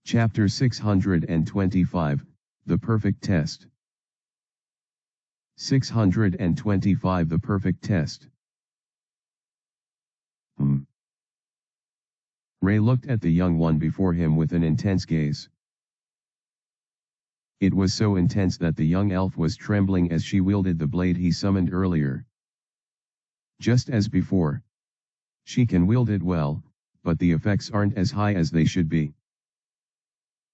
Chapter 625, The Perfect Test. 625 The Perfect Test. Ray looked at the young one before him with an intense gaze. It was so intense that the young elf was trembling as she wielded the blade he summoned earlier. Just as before. She can wield it well, but the effects aren't as high as they should be.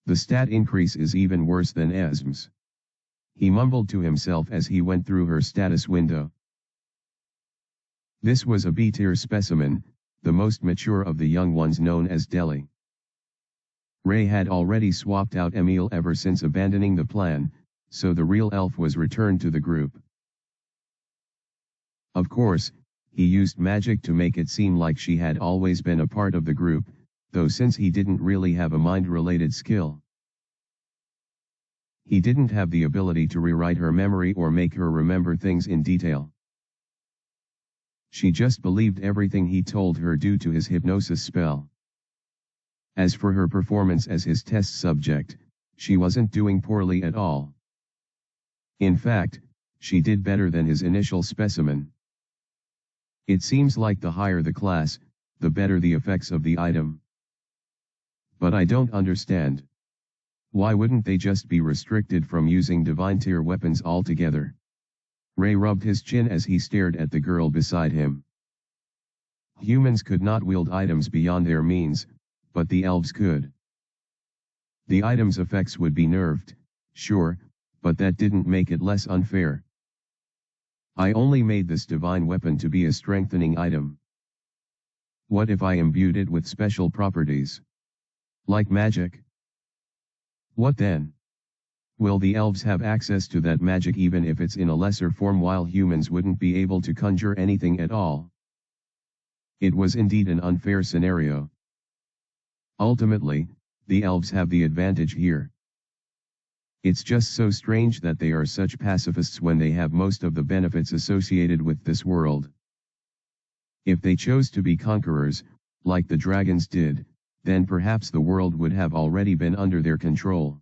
The stat increase is even worse than Esm's. He mumbled to himself as he went through her status window. This was a B-tier specimen, the most mature of the young ones known as Deli. Ray had already swapped out Emil ever since abandoning the plan, so the real elf was returned to the group. Of course, he used magic to make it seem like she had always been a part of the group, though since he didn't really have a mind-related skill. He didn't have the ability to rewrite her memory or make her remember things in detail. She just believed everything he told her due to his hypnosis spell. As for her performance as his test subject, she wasn't doing poorly at all. In fact, she did better than his initial specimen. It seems like the higher the class, the better the effects of the item. But I don't understand. Why wouldn't they just be restricted from using divine tier weapons altogether? Ray rubbed his chin as he stared at the girl beside him. Humans could not wield items beyond their means, but the elves could. The item's effects would be nerfed, sure, but that didn't make it less unfair. I only made this divine weapon to be a strengthening item. What if I imbued it with special properties? Like magic? What then? Will the elves have access to that magic even if it's in a lesser form while humans wouldn't be able to conjure anything at all? It was indeed an unfair scenario. Ultimately, the elves have the advantage here. It's just so strange that they are such pacifists when they have most of the benefits associated with this world. If they chose to be conquerors, like the dragons did, then perhaps the world would have already been under their control.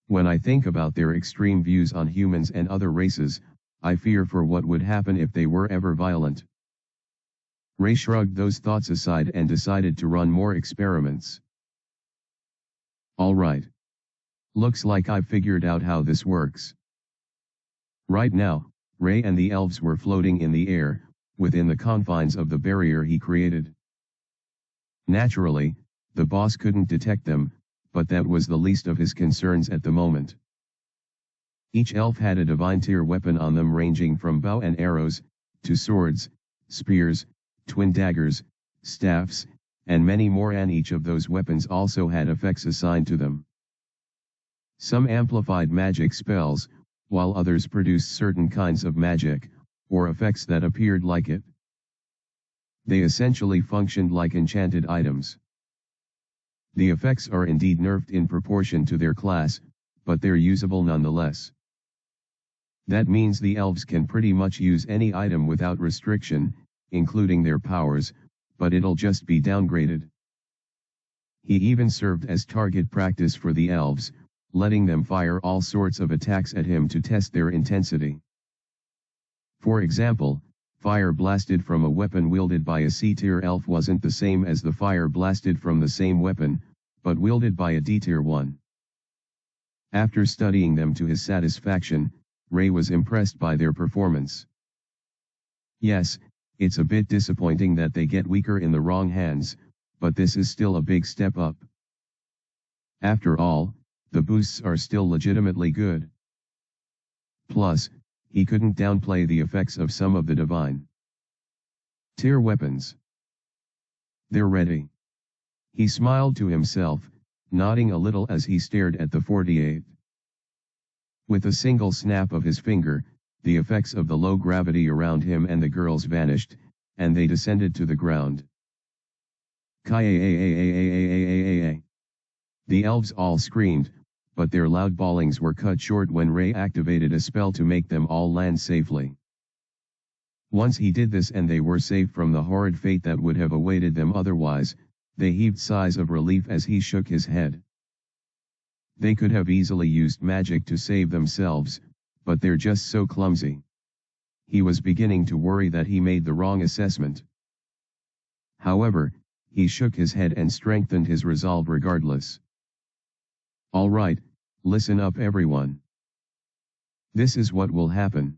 When I think about their extreme views on humans and other races, I fear for what would happen if they were ever violent. Ray shrugged those thoughts aside and decided to run more experiments. All right. Looks like I've figured out how this works. Right now, Ray and the elves were floating in the air, within the confines of the barrier he created. Naturally, the boss couldn't detect them, but that was the least of his concerns at the moment. Each elf had a divine tier weapon on them ranging from bow and arrows, to swords, spears, twin daggers, staffs, and many more, and each of those weapons also had effects assigned to them. Some amplified magic spells, while others produced certain kinds of magic, or effects that appeared like it. They essentially functioned like enchanted items. The effects are indeed nerfed in proportion to their class, but they're usable nonetheless. That means the elves can pretty much use any item without restriction, including their powers, but it'll just be downgraded. He even served as target practice for the elves, letting them fire all sorts of attacks at him to test their intensity. For example, fire blasted from a weapon wielded by a C-tier elf wasn't the same as the fire blasted from the same weapon, but wielded by a D-tier one. After studying them to his satisfaction, Ray was impressed by their performance. Yes, it's a bit disappointing that they get weaker in the wrong hands, but this is still a big step up. After all, the boosts are still legitimately good. Plus, he couldn't downplay the effects of some of the divine tier weapons. They're ready. He smiled to himself, nodding a little as he stared at the 48. With a single snap of his finger, the effects of the low gravity around him and the girls vanished, and they descended to the ground. Kai-a-a-a-a-a-a-a-a-a. The elves all screamed, but their loud bawlings were cut short when Ray activated a spell to make them all land safely. Once he did this and they were safe from the horrid fate that would have awaited them otherwise, They heaved sighs of relief as he shook his head. They could have easily used magic to save themselves, but they're just so clumsy. He was beginning to worry that he made the wrong assessment. However, he shook his head and strengthened his resolve regardless. All right, listen up everyone. This is what will happen.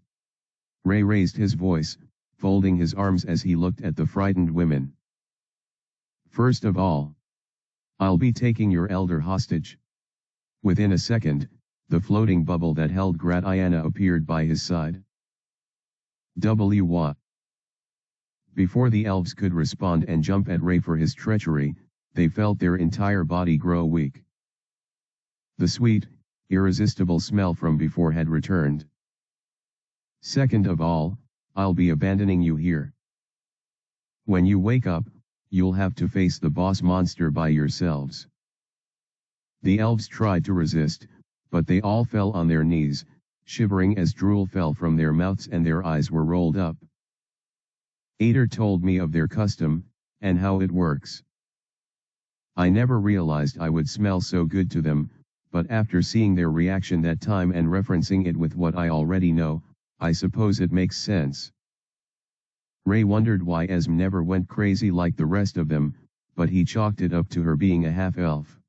Ray raised his voice, folding his arms as he looked at the frightened women. First of all, I'll be taking your elder hostage. Within a second, the floating bubble that held Gratiana appeared by his side. What? Before the elves could respond and jump at Ray for his treachery, they felt their entire body grow weak. The sweet, irresistible smell from before had returned. Second of all, I'll be abandoning you here. When you wake up, you'll have to face the boss monster by yourselves. The elves tried to resist, but they all fell on their knees, shivering as drool fell from their mouths and their eyes were rolled up. Ader told me of their custom, and how it works. I never realized I would smell so good to them, but after seeing their reaction that time and referencing it with what I already know, I suppose it makes sense. Ray wondered why Esme never went crazy like the rest of them, but he chalked it up to her being a half-elf.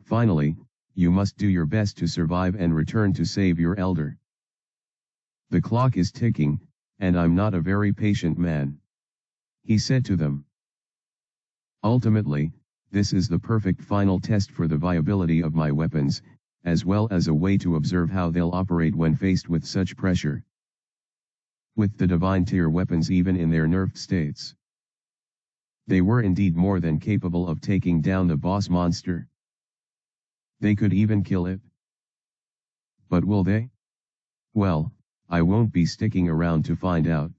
Finally, you must do your best to survive and return to save your elder. The clock is ticking, and I'm not a very patient man, he said to them. Ultimately, this is the perfect final test for the viability of my weapons, as well as a way to observe how they'll operate when faced with such pressure. With the divine tier weapons even in their nerfed states, they were indeed more than capable of taking down the boss monster. They could even kill it. But will they? Well, I won't be sticking around to find out.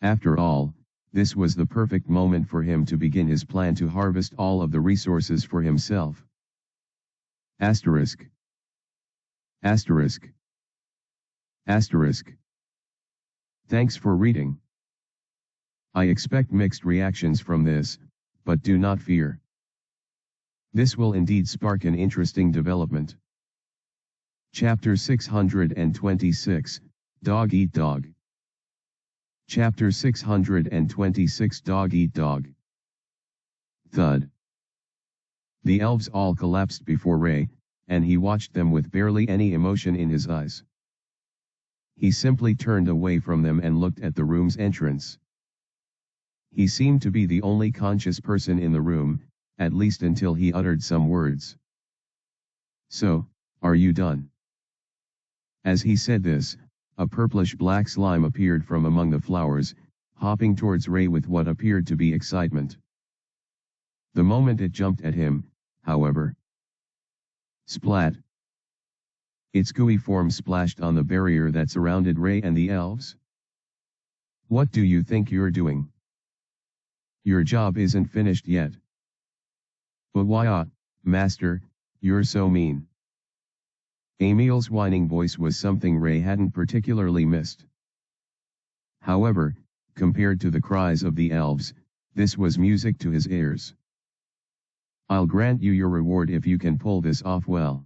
After all, this was the perfect moment for him to begin his plan to harvest all of the resources for himself. Asterisk. Asterisk. Asterisk. Thanks for reading. I expect mixed reactions from this, but do not fear. This will indeed spark an interesting development. Chapter 626, Dog Eat Dog. Chapter 626 Dog Eat Dog. Thud. The elves all collapsed before Ray, and he watched them with barely any emotion in his eyes. He simply turned away from them and looked at the room's entrance. He seemed to be the only conscious person in the room, at least until he uttered some words. So, are you done? As he said this, a purplish black slime appeared from among the flowers, hopping towards Ray with what appeared to be excitement. The moment it jumped at him, however, splat! Its gooey form splashed on the barrier that surrounded Ray and the elves. What do you think you're doing? Your job isn't finished yet. But why, master, you're so mean. Emil's whining voice was something Ray hadn't particularly missed. However, compared to the cries of the elves, this was music to his ears. I'll grant you your reward if you can pull this off well.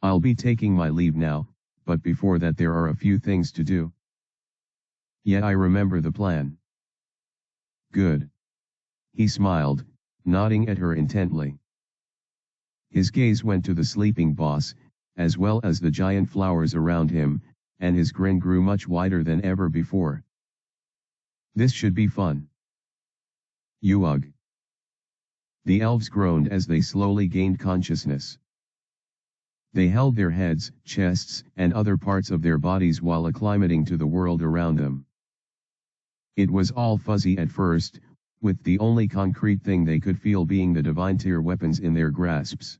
I'll be taking my leave now, but before that there are a few things to do. Yet I remember the plan. Good. He smiled, nodding at her intently. His gaze went to the sleeping boss, as well as the giant flowers around him, and his grin grew much wider than ever before. This should be fun. Ugh. The elves groaned as they slowly gained consciousness. They held their heads, chests, and other parts of their bodies while acclimating to the world around them. It was all fuzzy at first, with the only concrete thing they could feel being the divine tier weapons in their grasps.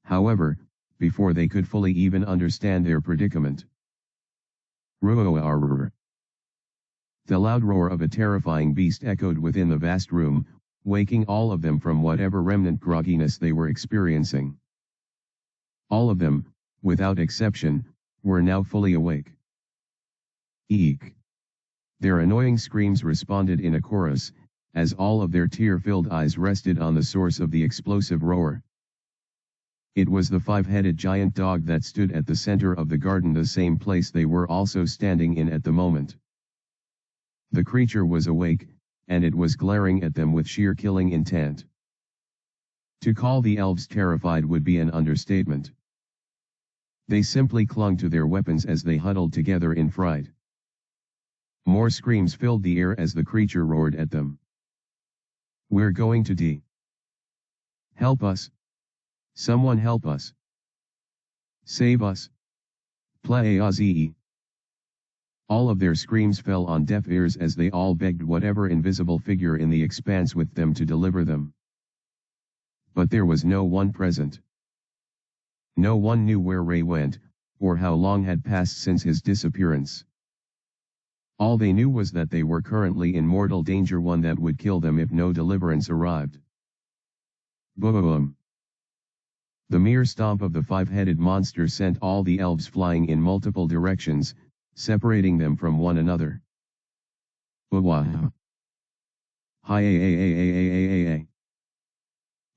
However, before they could fully even understand their predicament, roar! The loud roar of a terrifying beast echoed within the vast room, waking all of them from whatever remnant grogginess they were experiencing. All of them, without exception, were now fully awake. Eek! Their annoying screams responded in a chorus, as all of their tear-filled eyes rested on the source of the explosive roar. It was the five-headed giant dog that stood at the center of the garden, the same place they were also standing in at the moment. The creature was awake, and it was glaring at them with sheer killing intent. To call the elves terrified would be an understatement. They simply clung to their weapons as they huddled together in fright. More screams filled the air as the creature roared at them. "We're going to die. Help us. Someone help us. Save us. Plaze." All of their screams fell on deaf ears as they all begged whatever invisible figure in the expanse with them to deliver them. But there was no one present. No one knew where Ray went, or how long had passed since his disappearance. All they knew was that they were currently in mortal danger, one that would kill them if no deliverance arrived. Boom! The mere stomp of the five-headed monster sent all the elves flying in multiple directions, separating them from one another. Wow! Hi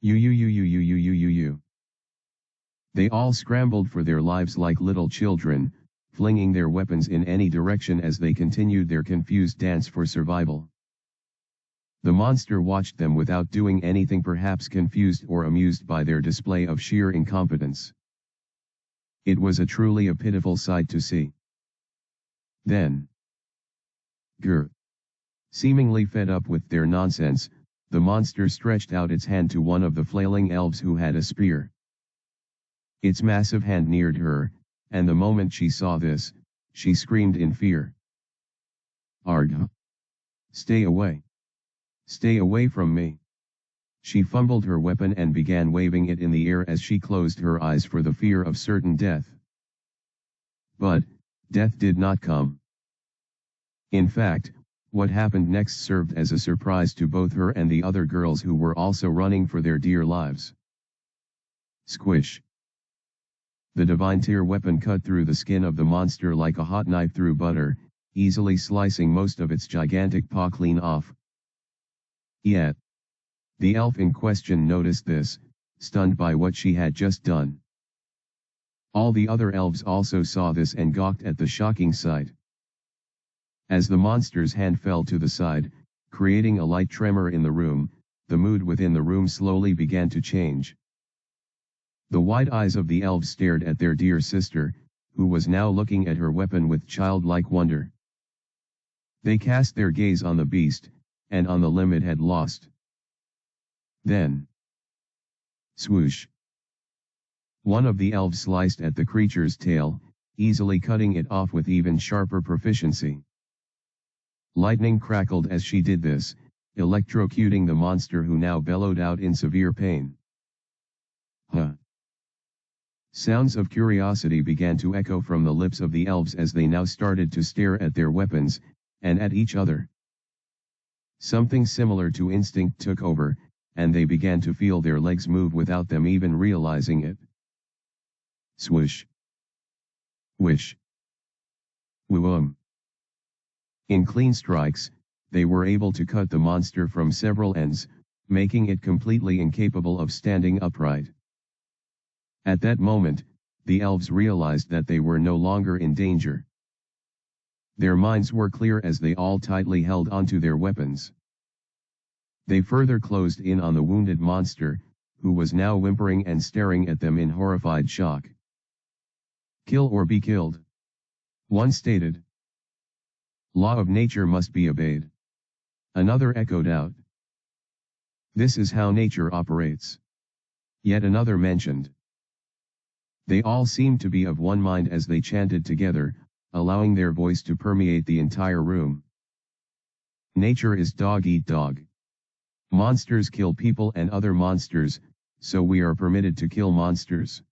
you. They all scrambled for their lives like little children, flinging their weapons in any direction as they continued their confused dance for survival. The monster watched them without doing anything, perhaps confused or amused by their display of sheer incompetence. It was truly a pitiful sight to see. Then, seemingly fed up with their nonsense, the monster stretched out its hand to one of the flailing elves who had a spear. Its massive hand neared her, and the moment she saw this, she screamed in fear. "Arg! Stay away! Stay away from me!" She fumbled her weapon and began waving it in the air as she closed her eyes for the fear of certain death. But, death did not come. In fact, what happened next served as a surprise to both her and the other girls who were also running for their dear lives. Squish! The divine tear weapon cut through the skin of the monster like a hot knife through butter, easily slicing most of its gigantic paw clean off. Yet, the elf in question noticed this, stunned by what she had just done. All the other elves also saw this and gawked at the shocking sight. As the monster's hand fell to the side, creating a light tremor in the room, the mood within the room slowly began to change. The wide eyes of the elves stared at their dear sister, who was now looking at her weapon with childlike wonder. They cast their gaze on the beast, and on the limb it had lost. Then, swoosh! One of the elves sliced at the creature's tail, easily cutting it off with even sharper proficiency. Lightning crackled as she did this, electrocuting the monster, who now bellowed out in severe pain. Huh! Sounds of curiosity began to echo from the lips of the elves as they now started to stare at their weapons, and at each other. Something similar to instinct took over, and they began to feel their legs move without them even realizing it. Swish! Wish! Woom! In clean strikes, they were able to cut the monster from several ends, making it completely incapable of standing upright. At that moment, the elves realized that they were no longer in danger. Their minds were clear as they all tightly held onto their weapons. They further closed in on the wounded monster, who was now whimpering and staring at them in horrified shock. "Kill or be killed," one stated. "Law of nature must be obeyed," another echoed out. "This is how nature operates," yet another mentioned. They all seemed to be of one mind as they chanted together, allowing their voice to permeate the entire room. "Nature is dog eat dog. Monsters kill people and other monsters, so we are permitted to kill monsters."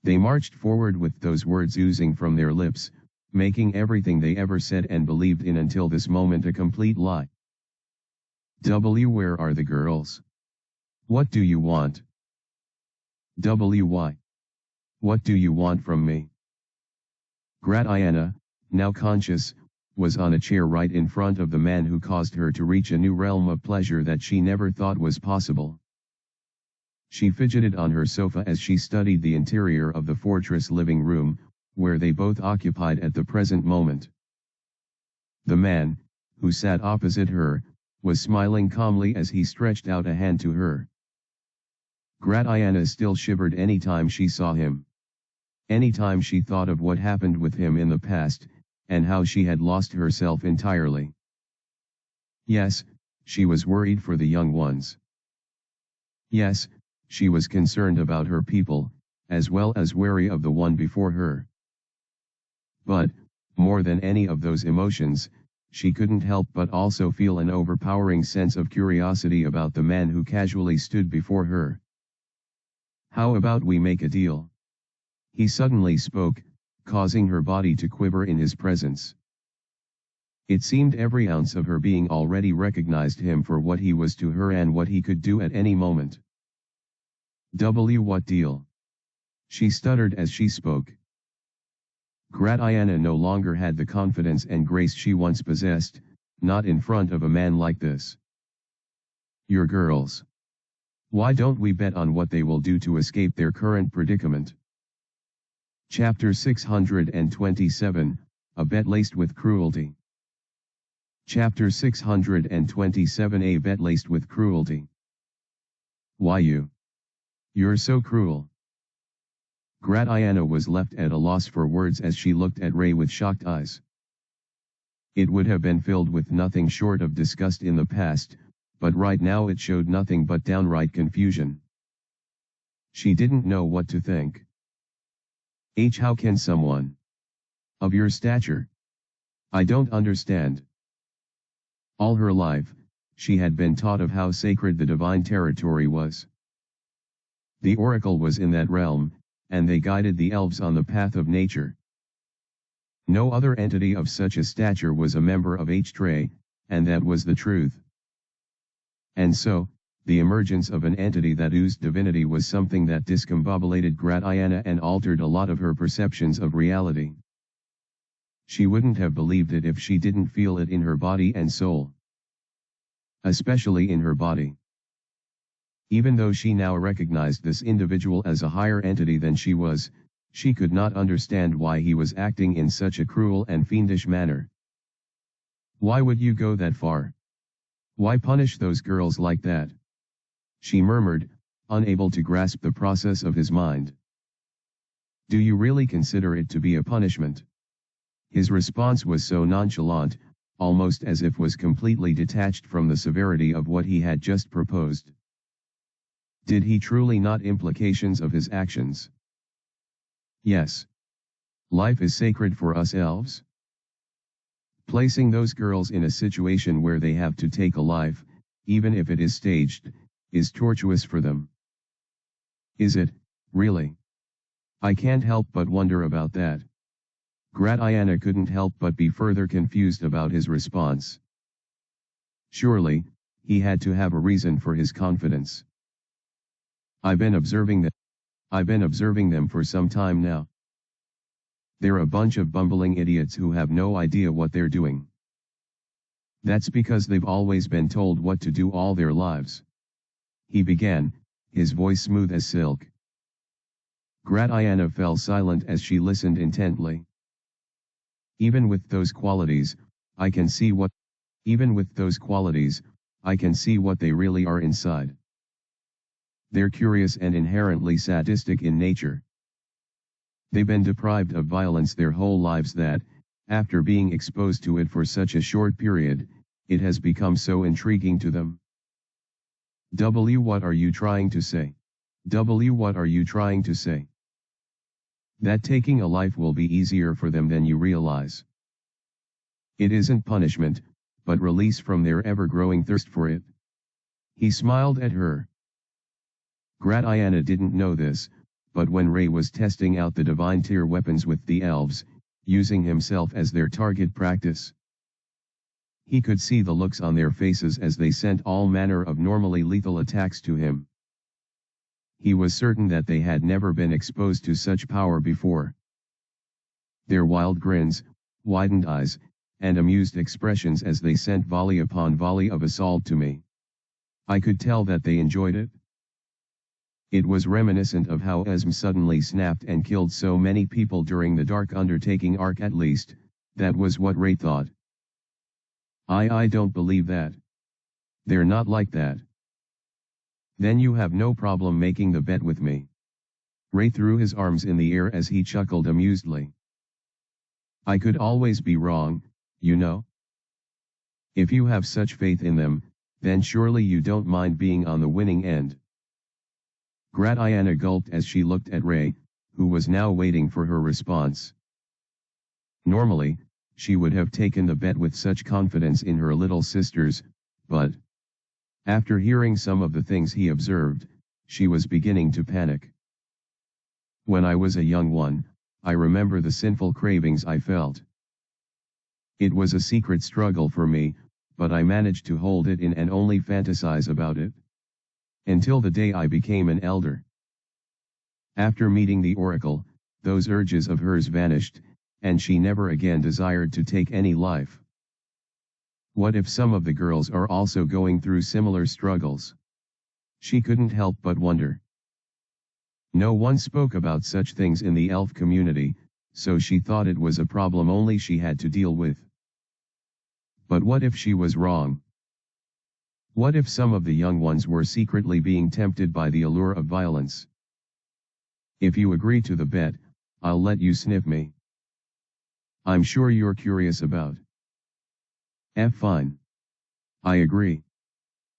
They marched forward with those words oozing from their lips, making everything they ever said and believed in until this moment a complete lie. Where are the girls? What do you want? Why? What do you want from me? Gratiana, now conscious, was on a chair right in front of the man who caused her to reach a new realm of pleasure that she never thought was possible. She fidgeted on her sofa as she studied the interior of the fortress living room, where they both occupied at the present moment. The man, who sat opposite her, was smiling calmly as he stretched out a hand to her. Gratiana still shivered any time she saw him. Any time she thought of what happened with him in the past, and how she had lost herself entirely. Yes, she was worried for the young ones. Yes, she was concerned about her people, as well as wary of the one before her. But, more than any of those emotions, she couldn't help but also feel an overpowering sense of curiosity about the man who casually stood before her. "How about we make a deal?" He suddenly spoke, causing her body to quiver in his presence. It seemed every ounce of her being already recognized him for what he was to her and what he could do at any moment. What deal?" she stuttered as she spoke. Gratiana no longer had the confidence and grace she once possessed, not in front of a man like this. "Your girls. Why don't we bet on what they will do to escape their current predicament?" Chapter 627, A Bet Laced with Cruelty. Chapter 627, A Bet Laced with Cruelty. "Why you're so cruel." Gratiana was left at a loss for words as she looked at Ray with shocked eyes. It would have been filled with nothing short of disgust in the past, but right now it showed nothing but downright confusion. She didn't know what to think. How can someone of your stature? I don't understand." All her life, she had been taught of how sacred the divine territory was. The oracle was in that realm, and they guided the elves on the path of nature. No other entity of such a stature was a member of H-Tray, and that was the truth. And so, the emergence of an entity that oozed divinity was something that discombobulated Gratiana and altered a lot of her perceptions of reality. She wouldn't have believed it if she didn't feel it in her body and soul. Especially in her body. Even though she now recognized this individual as a higher entity than she was, she could not understand why he was acting in such a cruel and fiendish manner. "Why would you go that far? Why punish those girls like that?" she murmured, unable to grasp the process of his mind. "Do you really consider it to be a punishment?" His response was so nonchalant, almost as if was completely detached from the severity of what he had just proposed. Did he truly not implications of his actions? Yes. Life is sacred for us elves. Placing those girls in a situation where they have to take a life, even if it is staged, is tortuous for them. Is it, really? I can't help but wonder about that. Gratiana couldn't help but be further confused about his response. Surely, he had to have a reason for his confidence. I've been observing them for some time now. They're a bunch of bumbling idiots who have no idea what they're doing. That's because they've always been told what to do all their lives. He began, his voice smooth as silk. Gratiana fell silent as she listened intently. Even with those qualities, I can see what they really are inside. They're curious and inherently sadistic in nature. They've been deprived of violence their whole lives that, after being exposed to it for such a short period, it has become so intriguing to them. What are you trying to say? What are you trying to say? That taking a life will be easier for them than you realize. It isn't punishment, but release from their ever-growing thirst for it. He smiled at her. Gratiana didn't know this, but when Ray was testing out the divine tier weapons with the elves, using himself as their target practice, he could see the looks on their faces as they sent all manner of normally lethal attacks to him. He was certain that they had never been exposed to such power before. Their wild grins, widened eyes, and amused expressions as they sent volley upon volley of assault to me. I could tell that they enjoyed it. It was reminiscent of how Esm suddenly snapped and killed so many people during the Dark Undertaking arc. At least, that was what Ray thought. I don't believe that. They're not like that. Then you have no problem making the bet with me. Ray threw his arms in the air as he chuckled amusedly. I could always be wrong, you know. If you have such faith in them, then surely you don't mind being on the winning end. Gratiana gulped as she looked at Ray, who was now waiting for her response. Normally, she would have taken the bet with such confidence in her little sisters, but after hearing some of the things he observed, she was beginning to panic. When I was a young one, I remember the sinful cravings I felt. It was a secret struggle for me, but I managed to hold it in and only fantasize about it. Until the day I became an elder. After meeting the oracle, those urges of hers vanished, and she never again desired to take any life. What if some of the girls are also going through similar struggles? She couldn't help but wonder. No one spoke about such things in the elf community, so she thought it was a problem only she had to deal with. But what if she was wrong? What if some of the young ones were secretly being tempted by the allure of violence? If you agree to the bet, I'll let you sniff me. I'm sure you're curious about. Fine. I agree.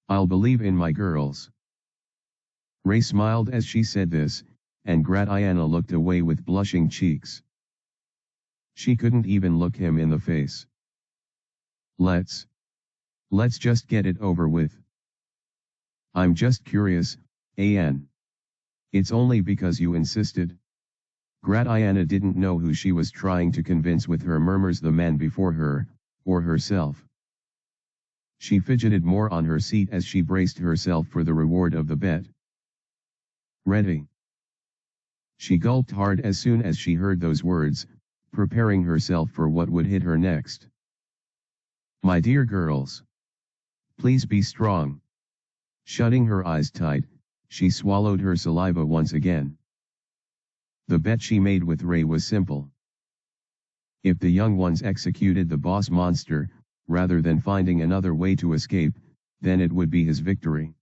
I'll believe in my girls. Ray smiled as she said this, and Gratiana looked away with blushing cheeks. She couldn't even look him in the face. Let's just get it over with. I'm just curious, An. It's only because you insisted. Gratiana didn't know who she was trying to convince with her murmurs, the man before her, or herself. She fidgeted more on her seat as she braced herself for the reward of the bet. Ready. She gulped hard as soon as she heard those words, preparing herself for what would hit her next. My dear girls. Please be strong. Shutting her eyes tight, she swallowed her saliva once again. The bet she made with Ray was simple. If the young ones executed the boss monster, rather than finding another way to escape, then it would be his victory.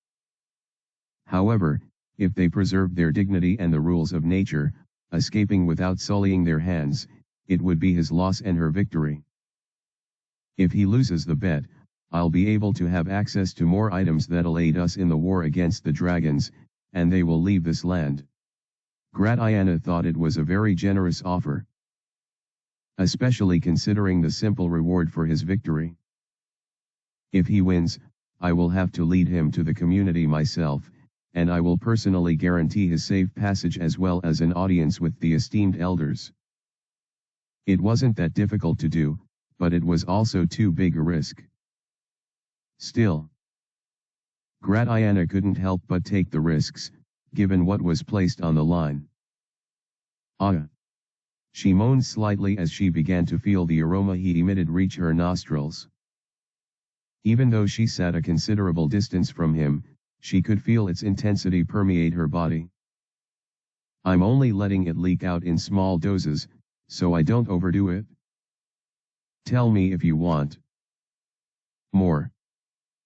However, if they preserved their dignity and the rules of nature, escaping without sullying their hands, it would be his loss and her victory. If he loses the bet, I'll be able to have access to more items that'll aid us in the war against the dragons, and they will leave this land. Gratiana thought it was a very generous offer. Especially considering the simple reward for his victory. If he wins, I will have to lead him to the community myself, and I will personally guarantee his safe passage as well as an audience with the esteemed elders. It wasn't that difficult to do, but it was also too big a risk. Still, Gratiana couldn't help but take the risks, given what was placed on the line. Ah! She moaned slightly as she began to feel the aroma he emitted reach her nostrils. Even though she sat a considerable distance from him, she could feel its intensity permeate her body. I'm only letting it leak out in small doses, so I don't overdo it. Tell me if you want more.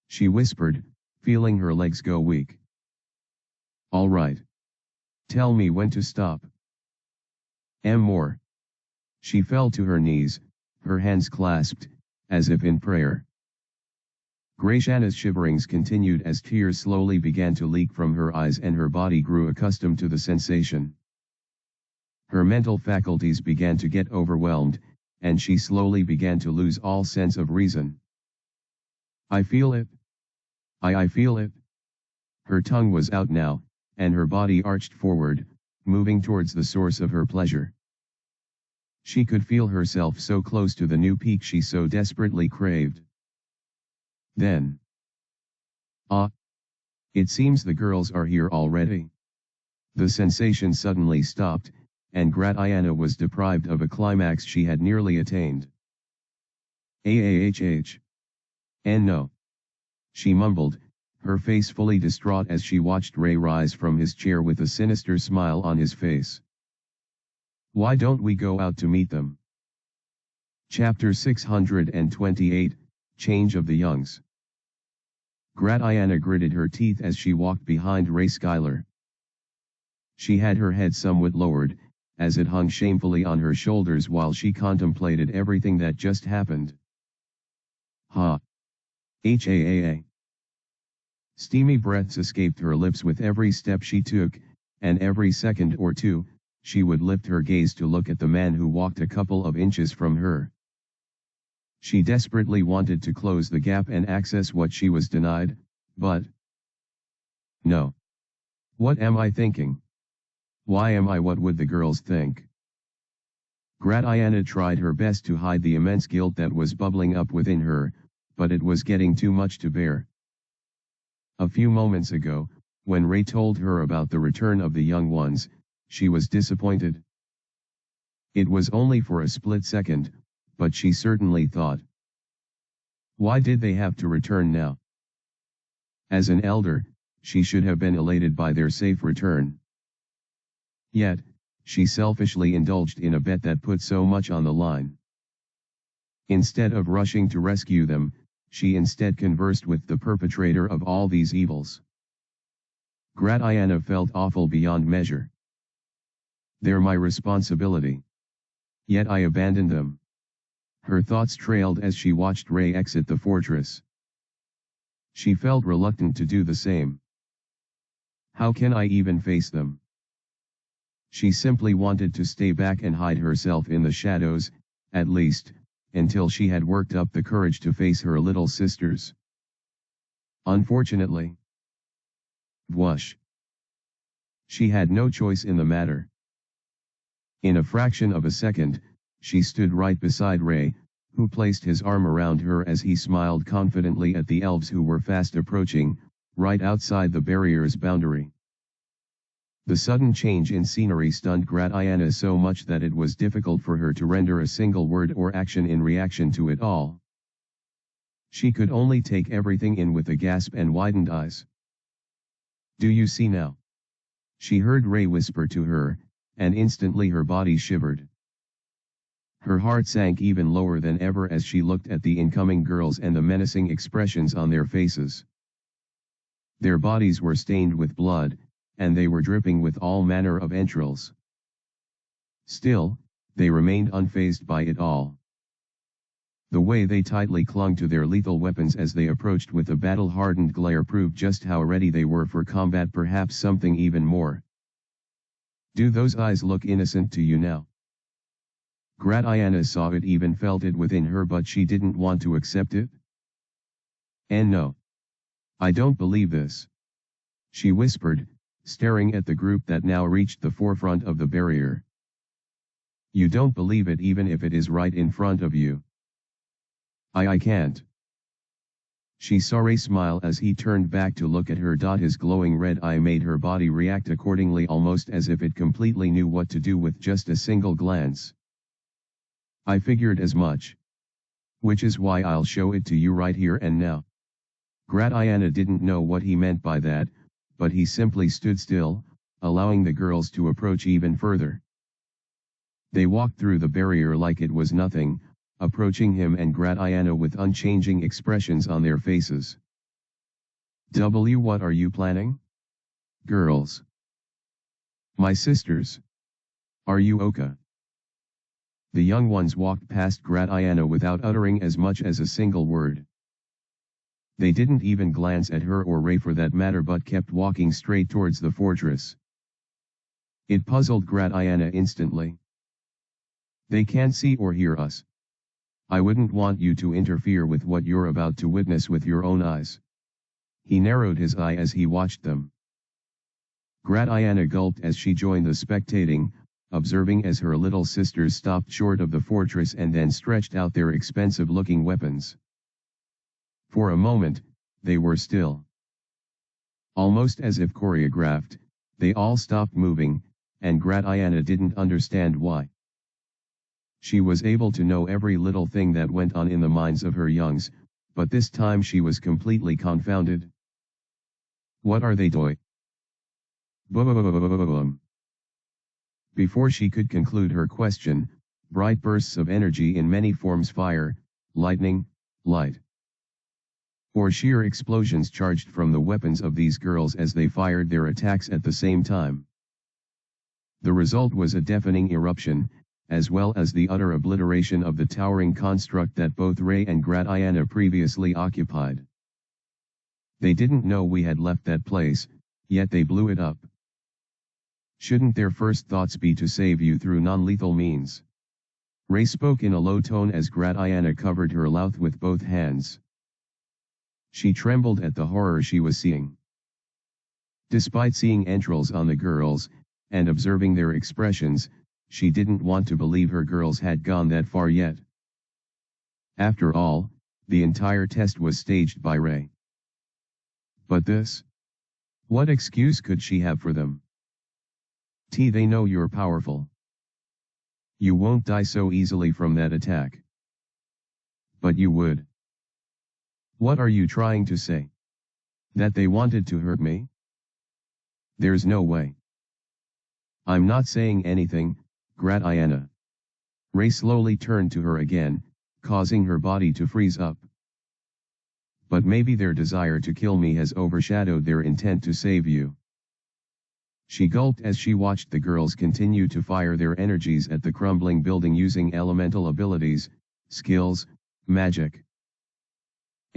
She whispered, feeling her legs go weak. All right. Tell me when to stop. More. She fell to her knees, her hands clasped, as if in prayer. Gratiana's shiverings continued as tears slowly began to leak from her eyes and her body grew accustomed to the sensation. Her mental faculties began to get overwhelmed, and she slowly began to lose all sense of reason. I feel it. I feel it. Her tongue was out now, and her body arched forward, moving towards the source of her pleasure. She could feel herself so close to the new peak she so desperately craved. Then. Ah! It seems the girls are here already. The sensation suddenly stopped, and Gratiana was deprived of a climax she had nearly attained. Ahhh. And no. She mumbled, her face fully distraught as she watched Ray rise from his chair with a sinister smile on his face. Why don't we go out to meet them? Chapter 628, Change of the Youngs. Gratiana gritted her teeth as she walked behind Ray Schuyler. She had her head somewhat lowered, as it hung shamefully on her shoulders while she contemplated everything that just happened. Ha! Haa! Steamy breaths escaped her lips with every step she took, and every second or two, she would lift her gaze to look at the man who walked a couple of inches from her. She desperately wanted to close the gap and access what she was denied, but... No. What am I thinking? Why am I? What would the girls think? Gratiana tried her best to hide the immense guilt that was bubbling up within her, but it was getting too much to bear. A few moments ago, when Ray told her about the return of the young ones, she was disappointed. It was only for a split second, but she certainly thought. Why did they have to return now? As an elder, she should have been elated by their safe return. Yet, she selfishly indulged in a bet that put so much on the line. Instead of rushing to rescue them, she instead conversed with the perpetrator of all these evils. Gratiana felt awful beyond measure. They're my responsibility. Yet I abandoned them. Her thoughts trailed as she watched Ray exit the fortress. She felt reluctant to do the same. How can I even face them? She simply wanted to stay back and hide herself in the shadows, at least, until she had worked up the courage to face her little sisters. Unfortunately, whoosh. She had no choice in the matter. In a fraction of a second, she stood right beside Ray, who placed his arm around her as he smiled confidently at the elves who were fast approaching, right outside the barrier's boundary. The sudden change in scenery stunned Gratiana so much that it was difficult for her to render a single word or action in reaction to it all. She could only take everything in with a gasp and widened eyes. Do you see now? She heard Ray whisper to her, and instantly her body shivered. Her heart sank even lower than ever as she looked at the incoming girls and the menacing expressions on their faces. Their bodies were stained with blood, and they were dripping with all manner of entrails. Still, they remained unfazed by it all. The way they tightly clung to their lethal weapons as they approached with a battle-hardened glare proved just how ready they were for combat, perhaps something even more. Do those eyes look innocent to you now? Gratiana saw it, even felt it within her, but she didn't want to accept it. And no. I don't believe this. She whispered, staring at the group that now reached the forefront of the barrier. You don't believe it even if it is right in front of you. I can't. She saw Ray smile as he turned back to look at her. His glowing red eye made her body react accordingly, almost as if it completely knew what to do with just a single glance. I figured as much. Which is why I'll show it to you right here and now. Gratiana didn't know what he meant by that, but he simply stood still, allowing the girls to approach even further. They walked through the barrier like it was nothing, approaching him and Gratiana with unchanging expressions on their faces. What are you planning? Girls. My sisters. Are you okay? The young ones walked past Gratiana without uttering as much as a single word. They didn't even glance at her or Ray for that matter, but kept walking straight towards the fortress. It puzzled Gratiana instantly. They can't see or hear us. I wouldn't want you to interfere with what you're about to witness with your own eyes. He narrowed his eye as he watched them. Gratiana gulped as she joined the spectating, observing as her little sisters stopped short of the fortress and then stretched out their expensive-looking weapons. For a moment, they were still. Almost as if choreographed, they all stopped moving, and Gratiana didn't understand why. She was able to know every little thing that went on in the minds of her youngs, but this time she was completely confounded. What are they doing? Boom. Before she could conclude her question, bright bursts of energy in many forms, fire, lightning, light, or sheer explosions charged from the weapons of these girls as they fired their attacks at the same time. The result was a deafening eruption, as well as the utter obliteration of the towering construct that both Ray and Gratiana previously occupied. They didn't know we had left that place, yet they blew it up. Shouldn't their first thoughts be to save you through non-lethal means? Ray spoke in a low tone as Gratiana covered her mouth with both hands. She trembled at the horror she was seeing. Despite seeing entrails on the girls, and observing their expressions, she didn't want to believe her girls had gone that far yet. After all, the entire test was staged by Ray. But this? What excuse could she have for them? They know you're powerful. You won't die so easily from that attack. But you would. What are you trying to say? That they wanted to hurt me? There's no way. I'm not saying anything, Gratiana. Ray slowly turned to her again, causing her body to freeze up. But maybe their desire to kill me has overshadowed their intent to save you. She gulped as she watched the girls continue to fire their energies at the crumbling building using elemental abilities, skills, magic.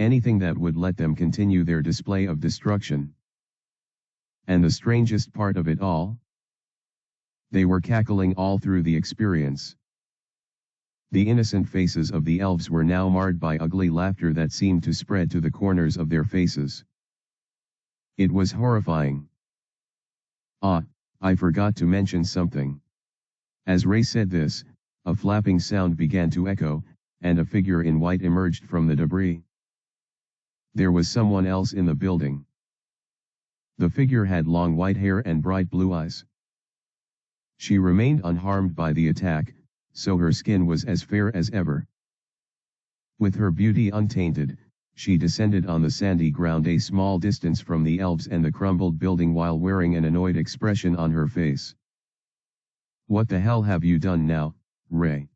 Anything that would let them continue their display of destruction. And the strangest part of it all? They were cackling all through the experience. The innocent faces of the elves were now marred by ugly laughter that seemed to spread to the corners of their faces. It was horrifying. I forgot to mention something. As Ray said this, a flapping sound began to echo, and a figure in white emerged from the debris. There was someone else in the building. The figure had long white hair and bright blue eyes. She remained unharmed by the attack, so her skin was as fair as ever. With her beauty untainted, she descended on the sandy ground a small distance from the elves and the crumbled building while wearing an annoyed expression on her face. What the hell have you done now, Ray?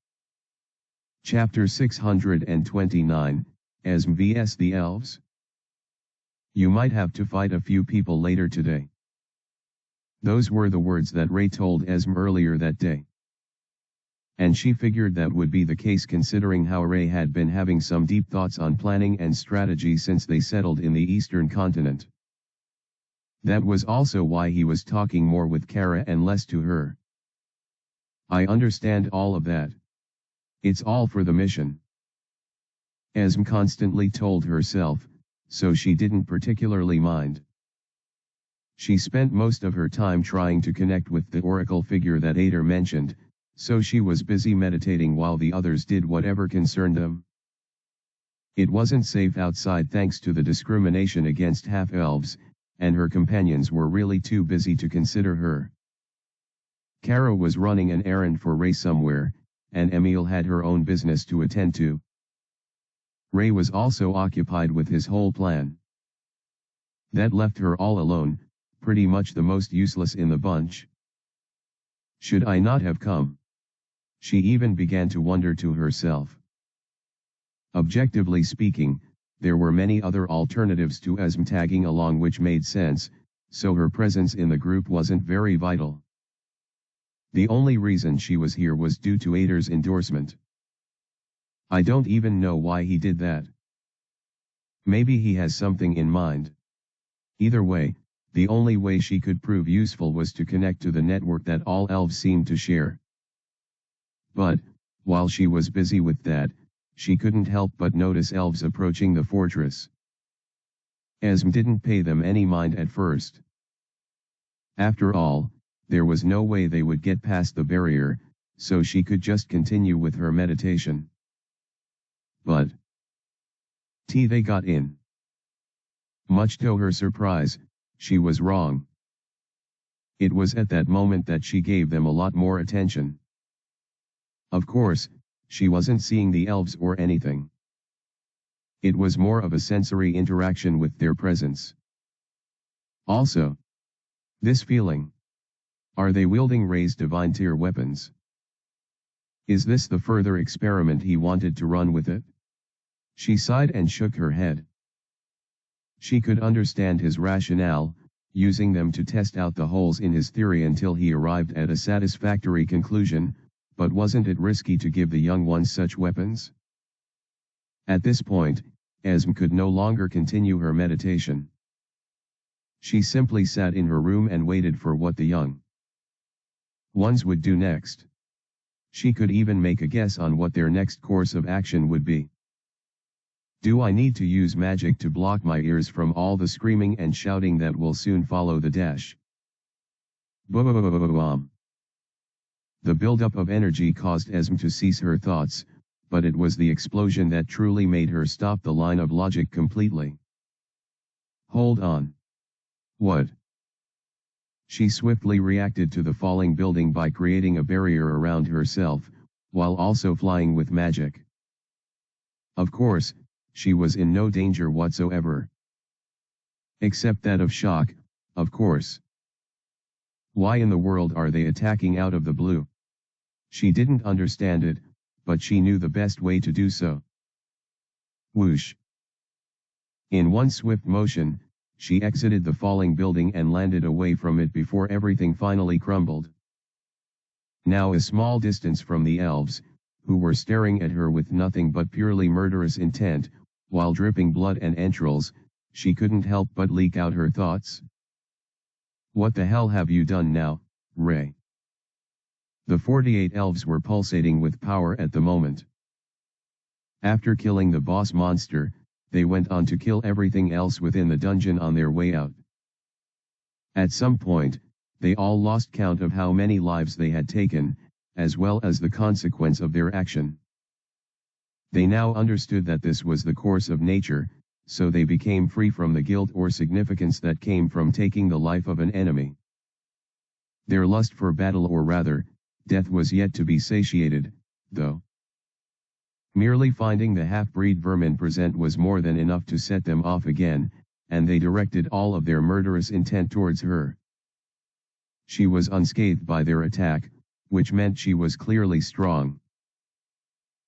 Chapter 629, Esm vs the Elves. You might have to fight a few people later today. Those were the words that Ray told Esm earlier that day. And she figured that would be the case considering how Ray had been having some deep thoughts on planning and strategy since they settled in the eastern continent. That was also why he was talking more with Kara and less to her. I understand all of that. It's all for the mission. Esm constantly told herself, so she didn't particularly mind. She spent most of her time trying to connect with the oracle figure that Ader mentioned, so she was busy meditating while the others did whatever concerned them. It wasn't safe outside thanks to the discrimination against half-elves, and her companions were really too busy to consider her. Kara was running an errand for Ray somewhere, and Emil had her own business to attend to. Ray was also occupied with his whole plan. That left her all alone, pretty much the most useless in the bunch. Should I not have come? She even began to wonder to herself. Objectively speaking, there were many other alternatives to Esm tagging along which made sense, so her presence in the group wasn't very vital. The only reason she was here was due to Ader's endorsement. I don't even know why he did that. Maybe he has something in mind. Either way, the only way she could prove useful was to connect to the network that all elves seemed to share. But, while she was busy with that, she couldn't help but notice elves approaching the fortress. Esm didn't pay them any mind at first. After all, there was no way they would get past the barrier, so she could just continue with her meditation. But they got in. Much to her surprise, she was wrong. It was at that moment that she gave them a lot more attention. Of course, She wasn't seeing the elves or anything. It was more of a sensory interaction with their presence. Also, this feeling. Are they wielding Ray's divine tier weapons? Is this the further experiment he wanted to run with it? She sighed and shook her head. She could understand his rationale, using them to test out the holes in his theory until he arrived at a satisfactory conclusion, but wasn't it risky to give the young ones such weapons? At this point, Esme could no longer continue her meditation. She simply sat in her room and waited for what the young ones would do next. She could even make a guess on what their next course of action would be. Do I need to use magic to block my ears from all the screaming and shouting that will soon follow the dash? Boom. The buildup of energy caused Esme to cease her thoughts, but it was the explosion that truly made her stop the line of logic completely. Hold on. What? She swiftly reacted to the falling building by creating a barrier around herself, while also flying with magic. Of course, she was in no danger whatsoever. Except that of shock, of course. Why in the world are they attacking out of the blue? She didn't understand it, but she knew the best way to do so. Whoosh. In one swift motion, she exited the falling building and landed away from it before everything finally crumbled. Now a small distance from the elves, who were staring at her with nothing but purely murderous intent, while dripping blood and entrails, she couldn't help but leak out her thoughts. What the hell have you done now, Ray? The 48 elves were pulsating with power at the moment. After killing the boss monster, they went on to kill everything else within the dungeon on their way out. At some point, they all lost count of how many lives they had taken, as well as the consequence of their action. They now understood that this was the course of nature, so they became free from the guilt or significance that came from taking the life of an enemy. Their lust for battle, or rather, death, was yet to be satiated, though. Merely finding the half-breed vermin present was more than enough to set them off again, and they directed all of their murderous intent towards her. She was unscathed by their attack, which meant she was clearly strong.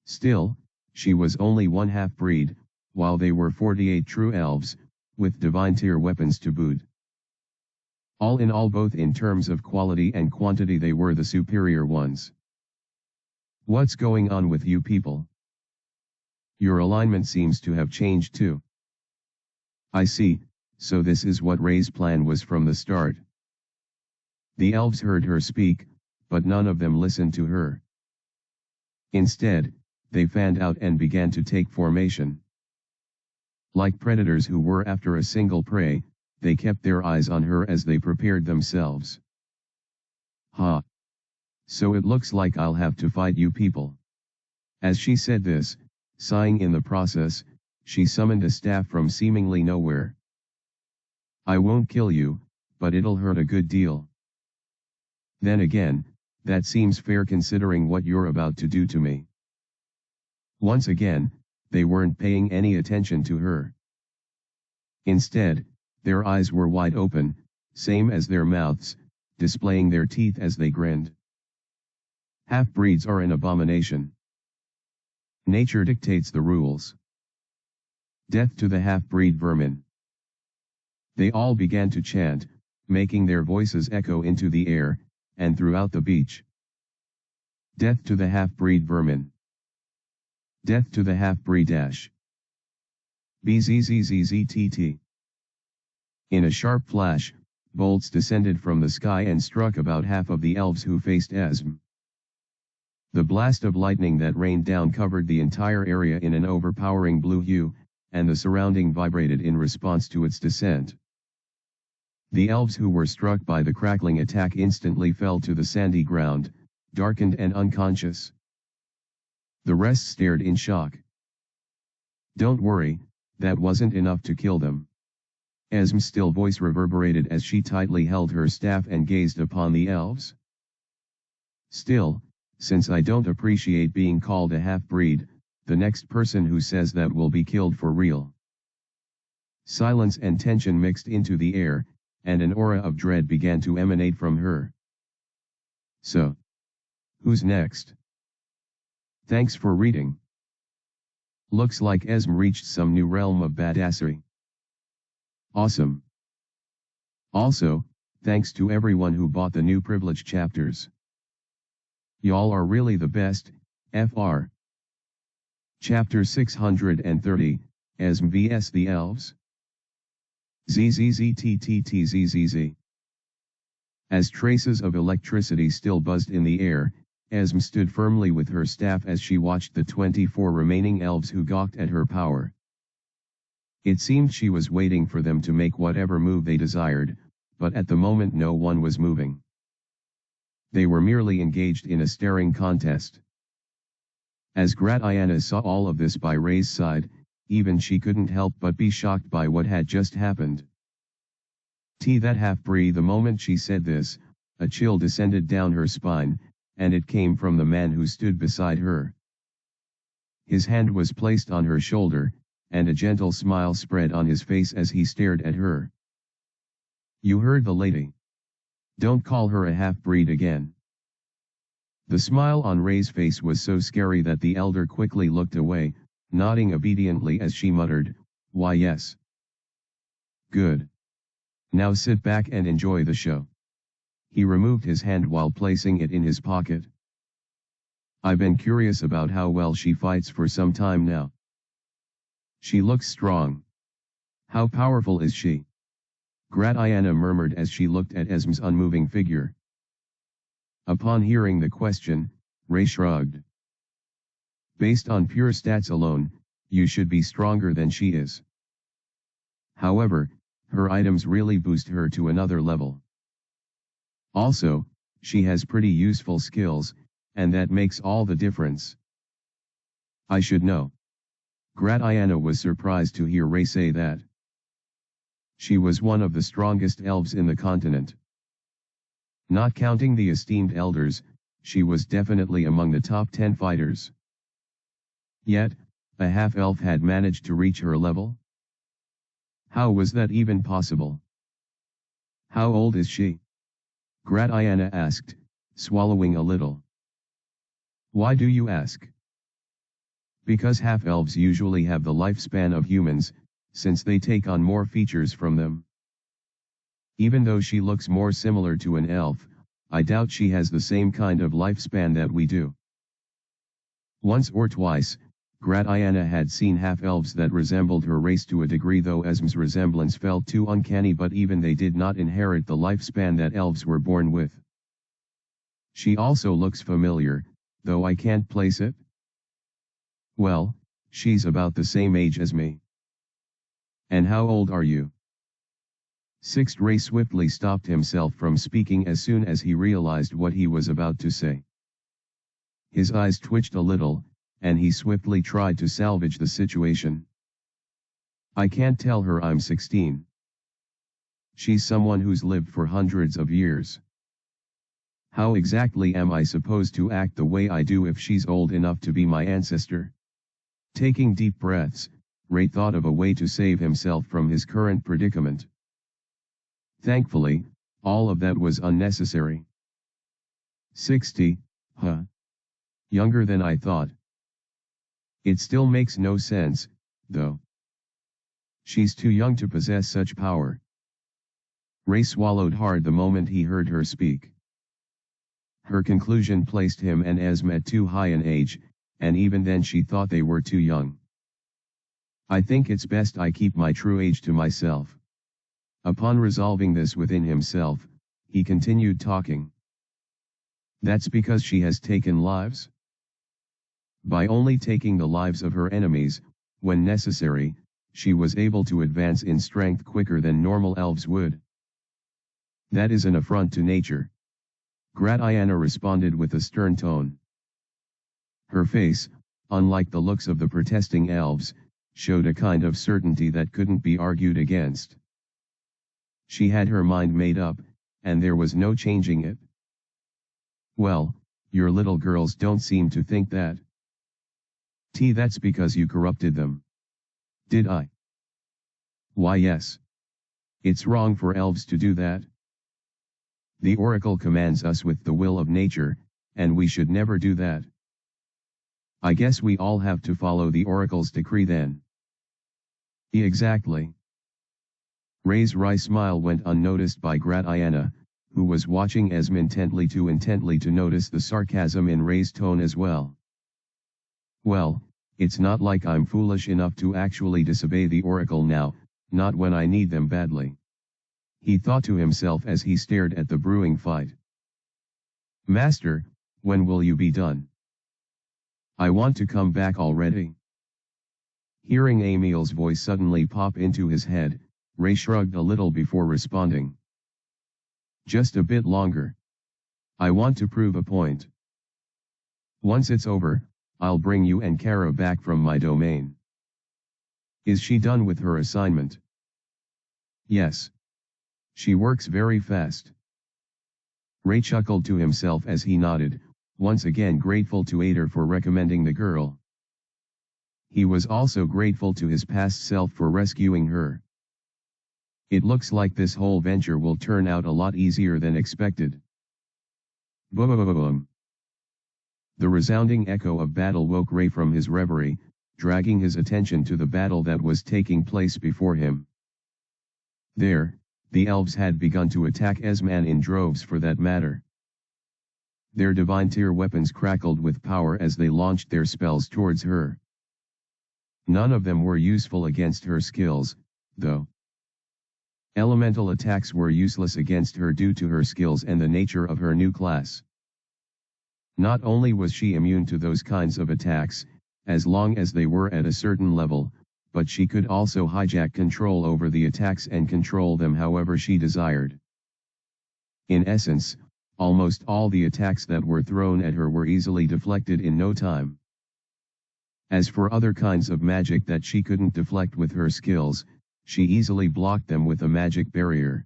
Still, she was only one half-breed, while they were 48 true elves, with divine tier weapons to boot. All in all, both in terms of quality and quantity, they were the superior ones. What's going on with you people? Your alignment seems to have changed too. I see, so this is what Ray's plan was from the start. The elves heard her speak, but none of them listened to her. Instead, they fanned out and began to take formation. Like predators who were after a single prey, they kept their eyes on her as they prepared themselves. Ha! So it looks like I'll have to fight you people. As she said this, sighing in the process, she summoned a staff from seemingly nowhere. I won't kill you, but it'll hurt a good deal. Then again, that seems fair considering what you're about to do to me. Once again, they weren't paying any attention to her. Instead, their eyes were wide open, same as their mouths, displaying their teeth as they grinned. Half-breeds are an abomination. Nature dictates the rules. Death to the half-breed vermin. They all began to chant, making their voices echo into the air, and throughout the beach. Death to the half-breed vermin. Death to the half-breed dash. BZZZZTT. In a sharp flash, bolts descended from the sky and struck about half of the elves who faced Esme. The blast of lightning that rained down covered the entire area in an overpowering blue hue, and the surrounding vibrated in response to its descent. The elves who were struck by the crackling attack instantly fell to the sandy ground, darkened and unconscious. The rest stared in shock. Don't worry, that wasn't enough to kill them. Esme's still voice reverberated as she tightly held her staff and gazed upon the elves. Still, Since I don't appreciate being called a half-breed, the next person who says that will be killed for real. Silence and tension mixed into the air, and an aura of dread began to emanate from her. So, who's next? Thanks for reading. Looks like Esm reached some new realm of badassery. Awesome. Also, thanks to everyone who bought the new privilege chapters. Y'all are really the best, FR. Chapter 630, Esm vs the Elves. ZZZTTTZZZ. As traces of electricity still buzzed in the air, Esm stood firmly with her staff as she watched the 24 remaining elves who gawked at her power. It seemed she was waiting for them to make whatever move they desired, but at the moment no one was moving. They were merely engaged in a staring contest. As Gratiana saw all of this by Ray's side, even she couldn't help but be shocked by what had just happened. That half-breed. The moment she said this, a chill descended down her spine, and it came from the man who stood beside her. His hand was placed on her shoulder, and a gentle smile spread on his face as he stared at her. You heard the lady. Don't call her a half-breed again. The smile on Ray's face was so scary that the elder quickly looked away, nodding obediently as she muttered, "Why yes. Good. Now sit back and enjoy the show." He removed his hand while placing it in his pocket. I've been curious about how well she fights for some time now. She looks strong. How powerful is she? Gratiana murmured as she looked at Esm's unmoving figure. Upon hearing the question, Ray shrugged. Based on pure stats alone, you should be stronger than she is. However, her items really boost her to another level. Also, she has pretty useful skills, and that makes all the difference. I should know. Gratiana was surprised to hear Ray say that. She was one of the strongest elves in the continent. Not counting the esteemed elders, she was definitely among the top 10 fighters. Yet, a half-elf had managed to reach her level? How was that even possible? How old is she? Gratiana asked, swallowing a little. Why do you ask? Because half-elves usually have the lifespan of humans, since they take on more features from them. Even though she looks more similar to an elf, I doubt she has the same kind of lifespan that we do. Once or twice, Gratiana had seen half-elves that resembled her race to a degree, though Esm's resemblance felt too uncanny, but even they did not inherit the lifespan that elves were born with. She also looks familiar, though I can't place it. Well, she's about the same age as me. And how old are you? Sixth. Ray swiftly stopped himself from speaking as soon as he realized what he was about to say. His eyes twitched a little, and he swiftly tried to salvage the situation. I can't tell her I'm 16. She's someone who's lived for hundreds of years. How exactly am I supposed to act the way I do if she's old enough to be my ancestor? Taking deep breaths, Ray thought of a way to save himself from his current predicament. Thankfully, all of that was unnecessary. 60, huh? Younger than I thought. It still makes no sense, though. She's too young to possess such power. Ray swallowed hard the moment he heard her speak. Her conclusion placed him and Esm at too high an age, and even then she thought they were too young. I think it's best I keep my true age to myself. Upon resolving this within himself, he continued talking. That's because she has taken lives? By only taking the lives of her enemies, when necessary, she was able to advance in strength quicker than normal elves would. That is an affront to nature. Gratiana responded with a stern tone. Her face, unlike the looks of the protesting elves, showed a kind of certainty that couldn't be argued against. She had her mind made up, and there was no changing it. Well, Your little girls don't seem to think that. That's because you corrupted them. Did I? Why yes. It's wrong for elves to do that. The oracle commands us with the will of nature, and we should never do that. I guess we all have to follow the oracle's decree then. Exactly. Ray's wry smile went unnoticed by Gratiana, who was watching Esme intently to notice the sarcasm in Ray's tone as well. Well, it's not like I'm foolish enough to actually disobey the oracle now, not when I need them badly. He thought to himself as he stared at the brewing fight. Master, when will you be done? I want to come back already. Hearing Emil's voice suddenly pop into his head, Ray shrugged a little before responding. Just a bit longer. I want to prove a point. Once it's over, I'll bring you and Kara back from my domain. Is she done with her assignment? Yes. She works very fast. Ray chuckled to himself as he nodded, once again grateful to Ader for recommending the girl. He was also grateful to his past self for rescuing her. It looks like this whole venture will turn out a lot easier than expected. Boom! The resounding echo of battle woke Ray from his reverie, dragging his attention to the battle that was taking place before him. There, the elves had begun to attack Esman in droves for that matter. Their divine tier weapons crackled with power as they launched their spells towards her. None of them were useful against her skills, though. Elemental attacks were useless against her due to her skills and the nature of her new class. Not only was she immune to those kinds of attacks, as long as they were at a certain level, but she could also hijack control over the attacks and control them however she desired. In essence, almost all the attacks that were thrown at her were easily deflected in no time. As for other kinds of magic that she couldn't deflect with her skills, she easily blocked them with a magic barrier,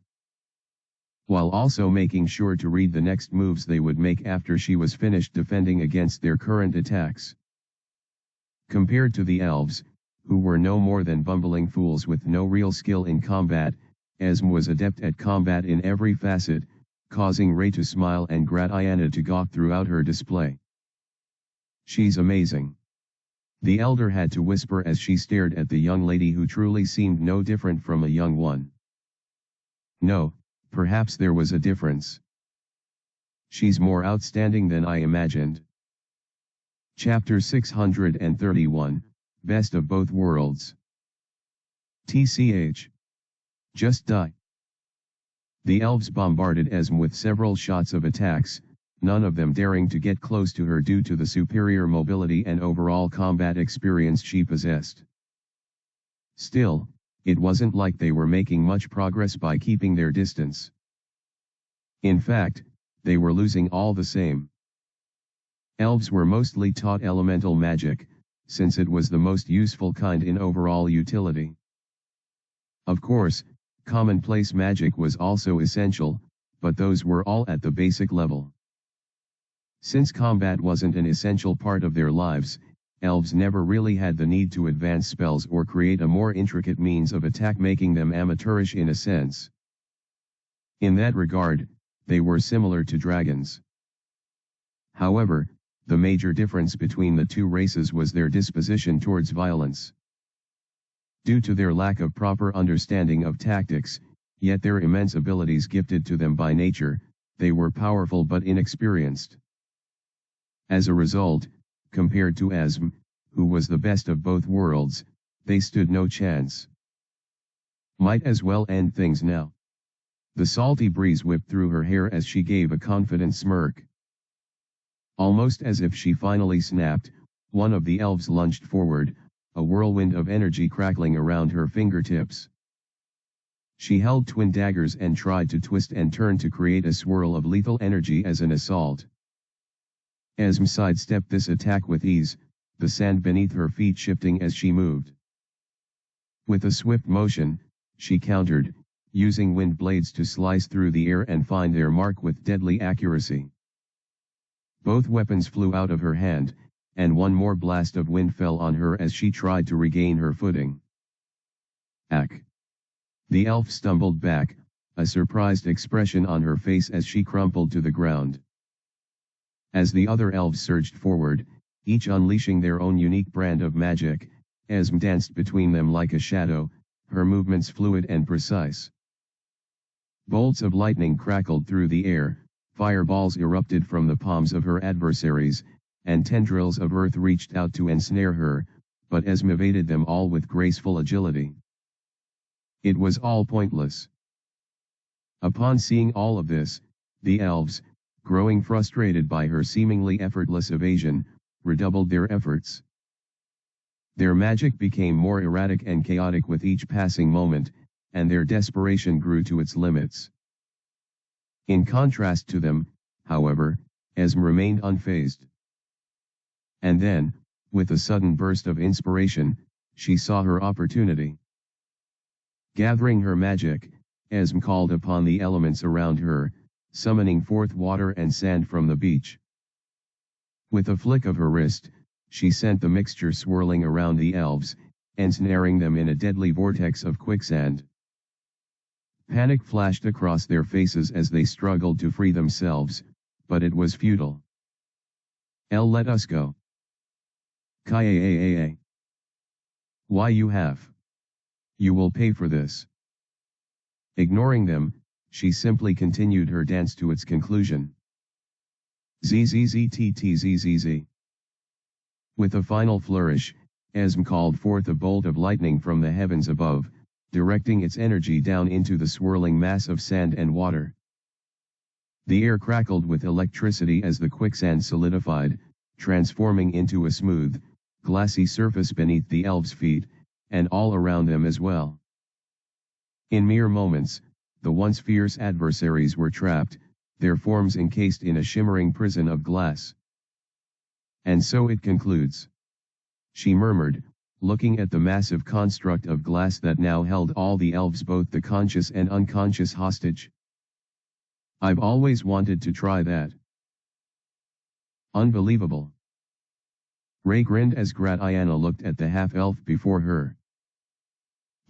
while also making sure to read the next moves they would make after she was finished defending against their current attacks. Compared to the elves, who were no more than bumbling fools with no real skill in combat, Esme was adept at combat in every facet, causing Ray to smile and Gratiana to gawk throughout her display. She's amazing. The elder had to whisper as she stared at the young lady who truly seemed no different from a young one. No, perhaps there was a difference. She's more outstanding than I imagined. Chapter 631, Best of Both Worlds. TCH. Just die. The elves bombarded Esme with several shots of attacks, none of them daring to get close to her due to the superior mobility and overall combat experience she possessed. Still, it wasn't like they were making much progress by keeping their distance. In fact, they were losing all the same. Elves were mostly taught elemental magic, since it was the most useful kind in overall utility. Of course, commonplace magic was also essential, but those were all at the basic level. Since combat wasn't an essential part of their lives, elves never really had the need to advance spells or create a more intricate means of attack, making them amateurish in a sense. In that regard, they were similar to dragons. However, the major difference between the two races was their disposition towards violence. Due to their lack of proper understanding of tactics, yet their immense abilities gifted to them by nature, they were powerful but inexperienced. As a result, compared to Esme, who was the best of both worlds, they stood no chance. Might as well end things now. The salty breeze whipped through her hair as she gave a confident smirk. Almost as if she finally snapped, one of the elves lunged forward, a whirlwind of energy crackling around her fingertips. She held twin daggers and tried to twist and turn to create a swirl of lethal energy as an assault. Esme sidestepped this attack with ease, the sand beneath her feet shifting as she moved. With a swift motion, she countered, using wind blades to slice through the air and find their mark with deadly accuracy. Both weapons flew out of her hand, and one more blast of wind fell on her as she tried to regain her footing. Ack! The elf stumbled back, a surprised expression on her face as she crumpled to the ground. As the other elves surged forward, each unleashing their own unique brand of magic, Esme danced between them like a shadow, her movements fluid and precise. Bolts of lightning crackled through the air, fireballs erupted from the palms of her adversaries, and tendrils of earth reached out to ensnare her, but Esme evaded them all with graceful agility. It was all pointless. Upon seeing all of this, the elves, growing frustrated by her seemingly effortless evasion, redoubled their efforts. Their magic became more erratic and chaotic with each passing moment, and their desperation grew to its limits. In contrast to them, however, Esme remained unfazed. And then, with a sudden burst of inspiration, she saw her opportunity. Gathering her magic, Esme called upon the elements around her, summoning forth water and sand from the beach. With a flick of her wrist, she sent the mixture swirling around the elves, ensnaring them in a deadly vortex of quicksand. Panic flashed across their faces as they struggled to free themselves, but it was futile. Let us go. Kaaaa. Why you have? You will pay for this. Ignoring them, she simply continued her dance to its conclusion. Zzzzttzzz. With a final flourish, Esme called forth a bolt of lightning from the heavens above, directing its energy down into the swirling mass of sand and water. The air crackled with electricity as the quicksand solidified, transforming into a smooth, glassy surface beneath the elves' feet, and all around them as well. In mere moments, the once fierce adversaries were trapped, their forms encased in a shimmering prison of glass. And so it concludes. She murmured, looking at the massive construct of glass that now held all the elves, both the conscious and unconscious, hostage. I've always wanted to try that. Unbelievable. Ray grinned as Gratiana looked at the half-elf before her.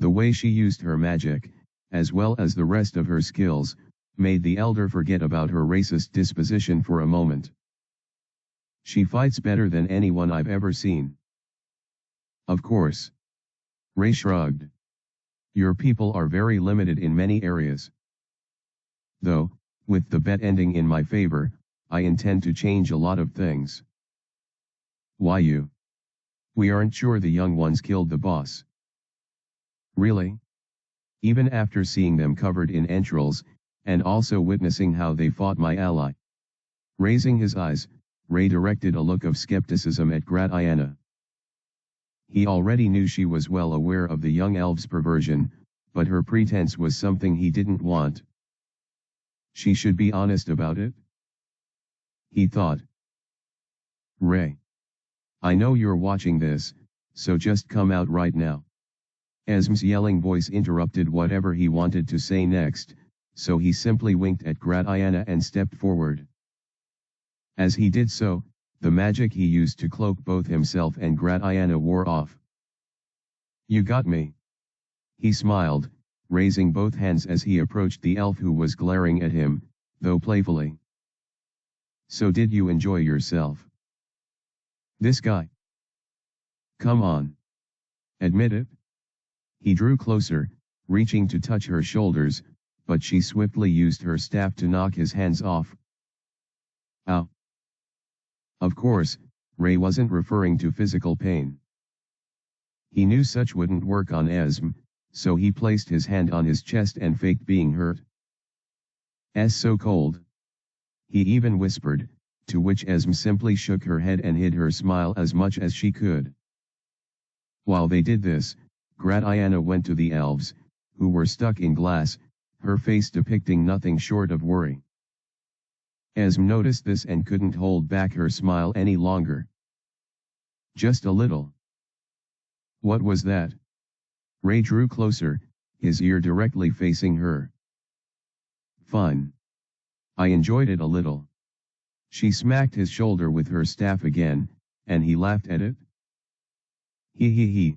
The way she used her magic, as well as the rest of her skills, made the elder forget about her racist disposition for a moment. She fights better than anyone I've ever seen. Of course. Ray shrugged. Your people are very limited in many areas. Though, with the bet ending in my favor, I intend to change a lot of things. Why you? We aren't sure the young ones killed the boss. Really? Even after seeing them covered in entrails, and also witnessing how they fought my ally. Raising his eyes, Ray directed a look of skepticism at Gratiana. He already knew she was well aware of the young elf's perversion, but her pretense was something he didn't want. She should be honest about it, he thought. Ray. I know you're watching this, so just come out right now. Esme's yelling voice interrupted whatever he wanted to say next, so he simply winked at Gratiana and stepped forward. As he did so, the magic he used to cloak both himself and Gratiana wore off. You got me. He smiled, raising both hands as he approached the elf who was glaring at him, though playfully. So did you enjoy yourself? This guy. Come on. Admit it. He drew closer, reaching to touch her shoulders, but she swiftly used her staff to knock his hands off. Ow. Of course, Ray wasn't referring to physical pain. He knew such wouldn't work on Esme, so he placed his hand on his chest and faked being hurt. So cold. He even whispered, to which Esme simply shook her head and hid her smile as much as she could. While they did this, Gratiana went to the elves, who were stuck in glass, her face depicting nothing short of worry. Esme noticed this and couldn't hold back her smile any longer. Just a little. What was that? Ray drew closer, his ear directly facing her. Fine. I enjoyed it a little. She smacked his shoulder with her staff again, and he laughed at it. He.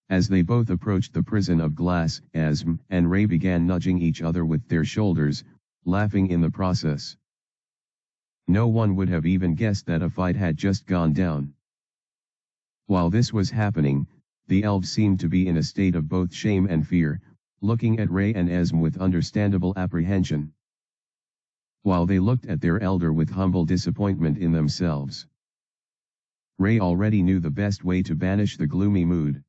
As they both approached the prison of glass, Asm and Ray began nudging each other with their shoulders, laughing in the process. No one would have even guessed that a fight had just gone down. While this was happening, the elves seemed to be in a state of both shame and fear, looking at Ray and Asm with understandable apprehension, while they looked at their elder with humble disappointment in themselves. Ray already knew the best way to banish the gloomy mood.